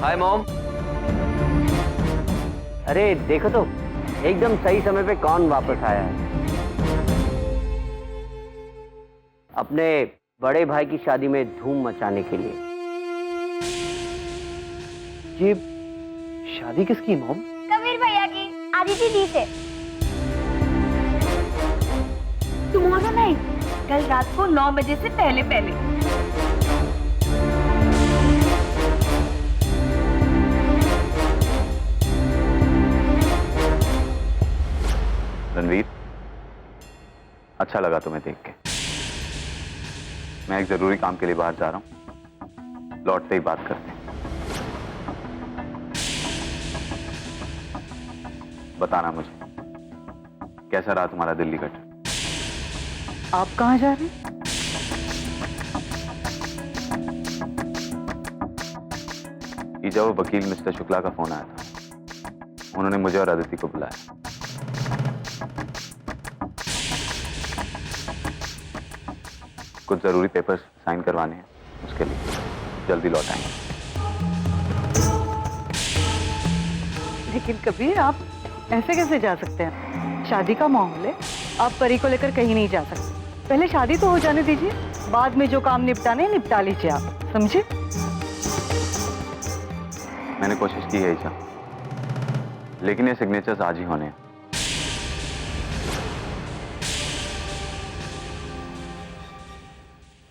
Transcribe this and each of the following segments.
Hi mom. अरे देखो तो एकदम सही समय पे कौन वापस आया है। अपने बड़े भाई की शादी में धूम मचाने के लिए। ये शादी किसकी मॉम? कबीर भैया की, आदिति दी से। टुमारो नाइट, कल रात को 9 बजे से पहले पहले। रणवीर, अच्छा लगा तुम्हें देख के। मैं एक जरूरी काम के लिए बाहर जा रहा हूं, लौटते ही बात करते हैं। बताना मुझे कैसा रहा तुम्हारा दिल्ली का ट्रिप। आप कहाँ जा रहे हैं? ईजा, वो वकील मिस्टर शुक्ला का फोन आया था। उन्होंने मुझे और अदिति को बुलाया। कुछ जरूरी पेपर्स साइन करवाने हैं, उसके लिए जल्दी लौट आएंगे। लेकिन कबीर, आप ऐसे कैसे जा सकते हैं? शादी का माहौल है, आप परी को लेकर कहीं नहीं जा सकते। पहले शादी तो हो जाने दीजिए, बाद में जो काम निपटाने निपटा लीजिए आप, समझे? मैंने कोशिश की है ईजा, लेकिन ये सिग्नेचर्स आज ही होने हैं।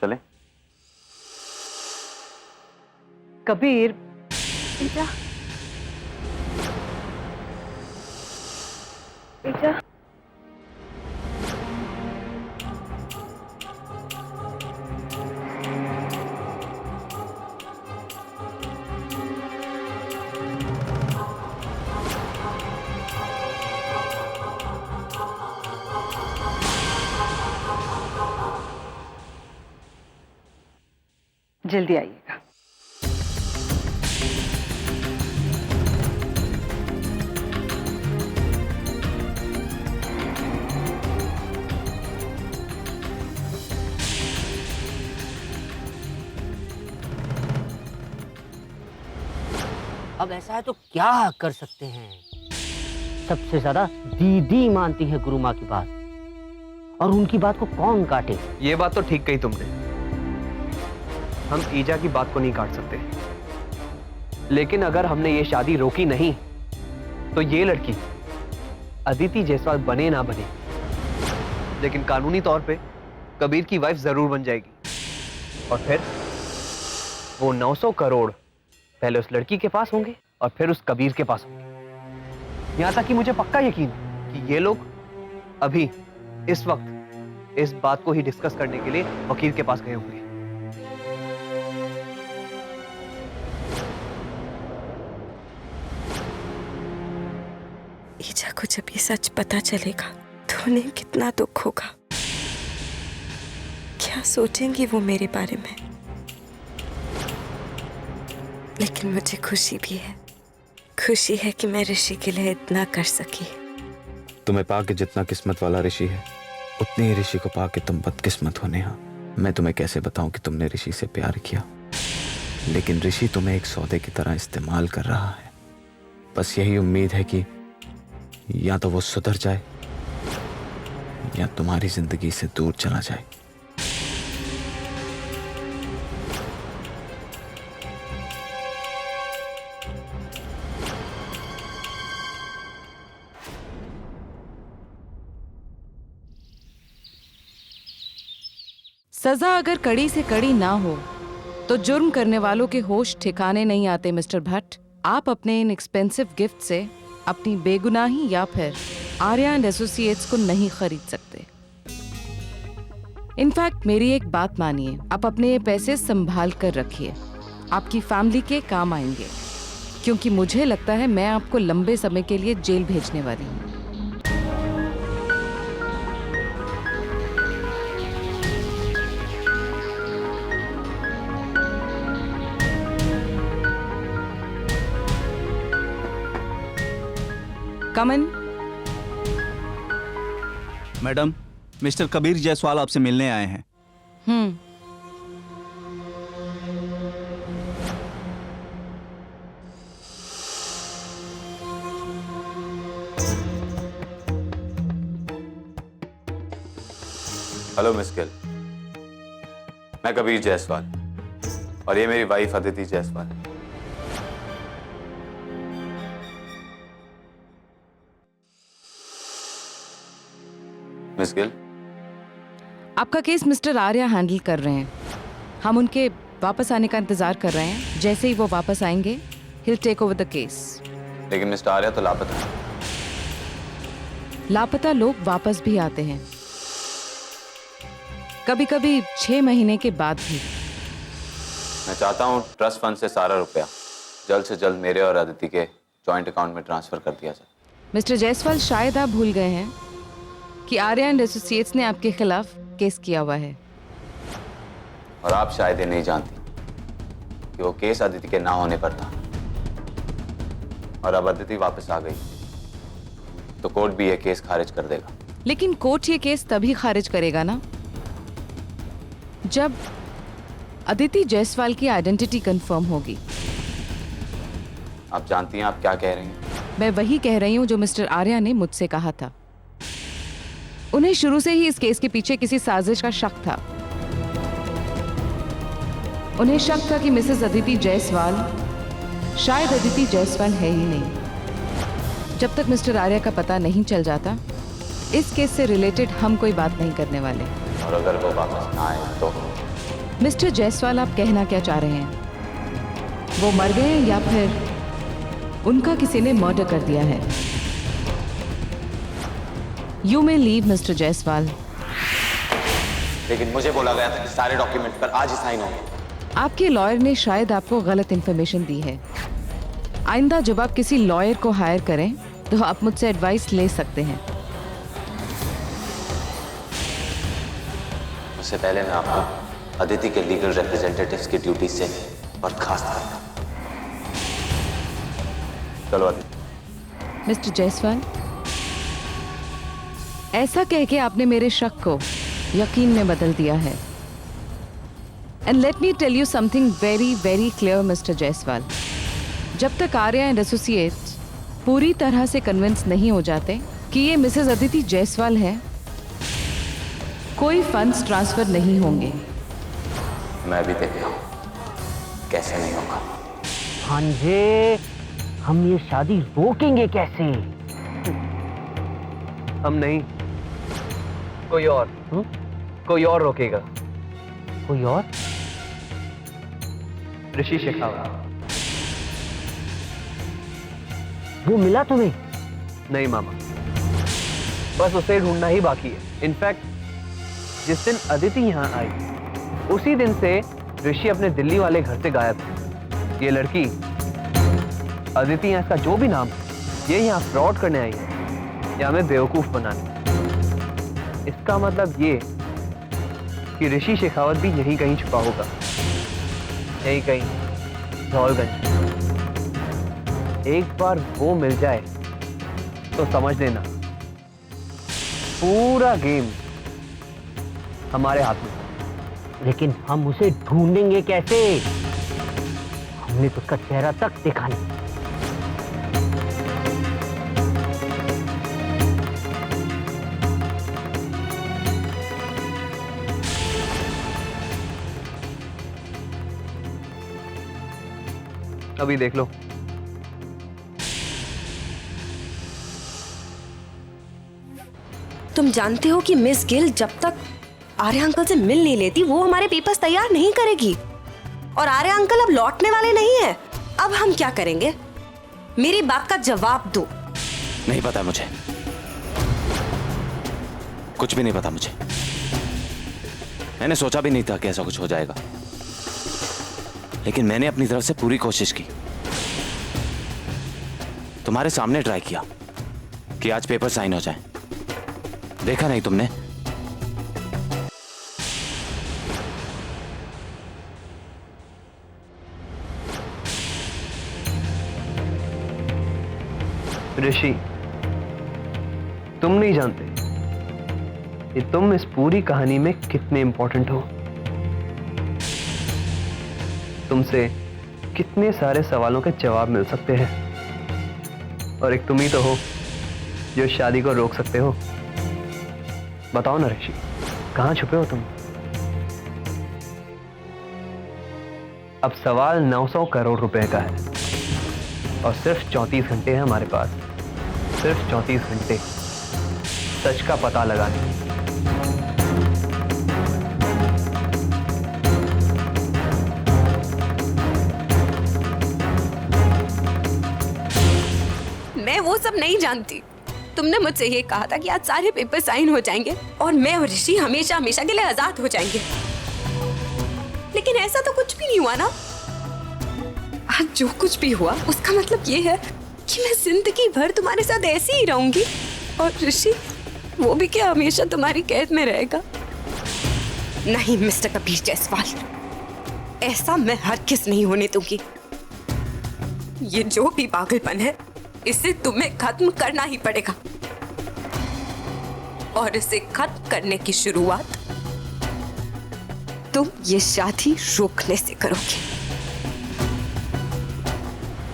चले? कबीर, ईजा, ईजा, जल्दी आइएगा। अब ऐसा है तो क्या कर सकते हैं। सबसे ज्यादा दीदी मानती है गुरु माँ की बात, और उनकी बात को कौन काटे। ये बात तो ठीक कही तुमने। हम ईजा की बात को नहीं काट सकते, लेकिन अगर हमने ये शादी रोकी नहीं तो ये लड़की अदिति जायसवाल बने ना बने, लेकिन कानूनी तौर पे कबीर की वाइफ जरूर बन जाएगी। और फिर वो 900 करोड़ पहले उस लड़की के पास होंगे और फिर उस कबीर के पास होंगे। यहां तक कि मुझे पक्का यकीन है कि ये लोग अभी इस वक्त इस बात को ही डिस्कस करने के लिए वकील के पास गए होंगे। ईजा को जब ये सच पता चलेगा तो उन्हें कितना दुख होगा। क्या सोचेंगी वो मेरे बारे में। लेकिन मुझे खुशी भी है, खुशी है कि मैं ऋषि के लिए इतना कर सकी। तुम्हें पाके जितना किस्मत वाला ऋषि है, उतनी ही ऋषि को पाके तुम बदकिस्मत हो नेहा। मैं तुम्हें कैसे बताऊं कि तुमने ऋषि से प्यार किया, लेकिन ऋषि तुम्हें एक सौदे की तरह इस्तेमाल कर रहा है। बस यही उम्मीद है कि या तो वो सुधर जाए या तुम्हारी जिंदगी से दूर चला जाए। सजा अगर कड़ी से कड़ी ना हो तो जुर्म करने वालों के होश ठिकाने नहीं आते मिस्टर भट्ट। आप अपने इन एक्सपेंसिव गिफ्ट से अपनी बेगुनाही या फिर आर्या एंड एसोसिएट्स को नहीं खरीद सकते। इनफैक्ट मेरी एक बात मानिए, आप अपने ये पैसे संभाल कर रखिए, आपकी फैमिली के काम आएंगे, क्योंकि मुझे लगता है मैं आपको लंबे समय के लिए जेल भेजने वाली हूँ। Come in. Madam, mister Kabir Jaiswal आपसे मिलने आए हैं। हेलो मिस गिल, मैं कबीर जायसवाल और ये मेरी वाइफ अदिति जायसवाल। मिस गिल, आपका केस मिस्टर आर्या हैंडल कर रहे हैं। हम उनके वापस आने का इंतजार कर रहे हैं। जैसे ही वो वापस आएंगे, he'll take over the case। लेकिन मिस्टर आर्या तो लापता है। लापता लोग वापस भी आते हैं, कभी कभी 6 महीने के बाद भी। मैं चाहता हूँ ट्रस्ट फंड से सारा रुपया जल्द से जल्द मेरे और अदिति के जॉइंट अकाउंट में ट्रांसफर कर दिया जाए। मिस्टर जायसवाल, शायद आप भूल गए हैं कि आर्या एंड एसोसिएट्स ने आपके खिलाफ केस किया हुआ है। और आप शायद ये नहीं जानती कि वो केस अदिति के ना होने पर था, और अब अदिति वापस आ गई तो कोर्ट भी ये केस खारिज कर देगा। लेकिन कोर्ट ये केस तभी खारिज करेगा ना जब अदिति जायसवाल की आइडेंटिटी कंफर्म होगी। आप जानती हैं आप क्या कह रही हैं? मैं वही कह रही हूँ जो मिस्टर आर्या ने मुझसे कहा था। उन्हें शुरू से ही इस केस के पीछे किसी साजिश का शक था। उन्हें शक था कि मिसेस अदिति जायसवाल शायद अदिति जायसवाल है ही नहीं। जब तक मिस्टर आर्या का पता नहीं चल जाता, इस केस से रिलेटेड हम कोई बात नहीं करने वाले। और अगर वो वापस ना आए तो? मिस्टर जायसवाल, आप कहना क्या चाह रहे हैं? वो मर गए हैं या फिर उनका किसी ने मर्डर कर दिया है? You may leave mister Jaiswal. लेकिन मुझे बोला गया था कि सारे डॉक्यूमेंट पर आज ही साइन होंगे। आपके लॉयर ने शायद आपको गलत इंफॉर्मेशन दी है। आइंदा जब आप किसी लॉयर को हायर करें तो आप मुझसे एडवाइस ले सकते हैं। उससे पहले मैं आपको अदिति के लीगल रिप्रेजेंटेटिव्स की ड्यूटी से बर्खास्त करता हूं। चलो अदिति। मिस्टर जायसवाल, ऐसा कह के आपने मेरे शक को यकीन में बदल दिया है। And let me tell you something very very clear mister Jaiswal, जब तक आर्या एंड एसोसिएट्स पूरी तरह से कन्विंस नहीं हो जाते कि ये मिसेस अदिति जायसवाल है, कोई फंड्स ट्रांसफर नहीं होंगे। मैं भी देखता हूं कैसे नहीं होगा। भांजे, हम ये शादी रोकेंगे कैसे? हम नहीं, कोई और। कोई और रोकेगा। कोई और? ऋषि शेखावत। वो मिला तुम्हें? नहीं मामा, बस उसे ढूंढना ही बाकी है। इनफैक्ट जिस दिन अदिति यहाँ आई उसी दिन से ऋषि अपने दिल्ली वाले घर से गायब है। ये लड़की अदिति, यहाँ इसका जो भी नाम है, ये यहाँ फ्रॉड करने आई है या हमें बेवकूफ बनाने। इसका मतलब ये कि ऋषि शेखावत भी यहीं कहीं छुपा होगा, यहीं कहीं धौलगंज। एक बार वो मिल जाए तो समझ लेना पूरा गेम हमारे हाथ में। लेकिन हम उसे ढूंढेंगे कैसे? हमने तो उसका चेहरा तक देखा नहीं। अभी देख लो। तुम जानते हो कि मिस गिल जब तक आर्या अंकल से मिल नहीं लेती वो हमारे पेपर्स तैयार नहीं करेगी। और आर्या अंकल अब लौटने वाले नहीं है। अब हम क्या करेंगे? मेरी बात का जवाब दो। नहीं पता मुझे, कुछ भी नहीं पता मुझे। मैंने सोचा भी नहीं था कि ऐसा कुछ हो जाएगा, लेकिन मैंने अपनी तरफ से पूरी कोशिश की। तुम्हारे सामने ट्राई किया कि आज पेपर साइन हो जाए। देखा नहीं तुमने? ऋषि, तुम नहीं जानते कि तुम इस पूरी कहानी में कितने इंपॉर्टेंट हो। तुमसे कितने सारे सवालों के जवाब मिल सकते हैं, और एक तुम ही तो हो जो शादी को रोक सकते हो। बताओ ना ऋषि। कहाँ छुपे हो तुम? अब सवाल 900 करोड़ रुपए का है और सिर्फ 34 घंटे हैं हमारे पास, सिर्फ 34 घंटे सच का पता लगाने। मैं वो सब नहीं जानती। तुमने मुझसे ये कहा था कि आज सारे पेपर साइन हो जाएंगे और मैं और ऋषि हमेशा हमेशा के लिए आजाद हो जाएंगे, लेकिन ऐसा तो कुछ भी नहीं हुआ ना। आज जो कुछ भी हुआ उसका मतलब ये है कि मैं जिंदगी भर तुम्हारे साथ ऐसी ही रहूंगी और ऋषि वो भी क्या हमेशा तुम्हारी कैद में रहेगा? नहीं मिस्टर कबीर जायसवाल, ऐसा मैं हरगिज़ नहीं होने दूंगी। ये जो भी पागलपन है इसे तुम्हें खत्म करना ही पड़ेगा और इसे खत्म करने की शुरुआत तुम ये शादी रोकने से करोगे।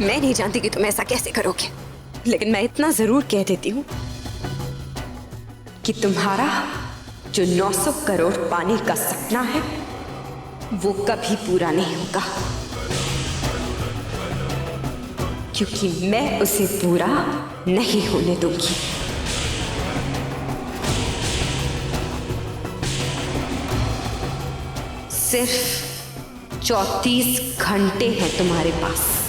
मैं नहीं जानती कि तुम ऐसा कैसे करोगे, लेकिन मैं इतना जरूर कह देती हूं कि तुम्हारा जो 900 करोड़ पाने का सपना है वो कभी पूरा नहीं होगा, क्योंकि मैं उसे पूरा नहीं होने दूंगी। सिर्फ 34 घंटे हैं तुम्हारे पास।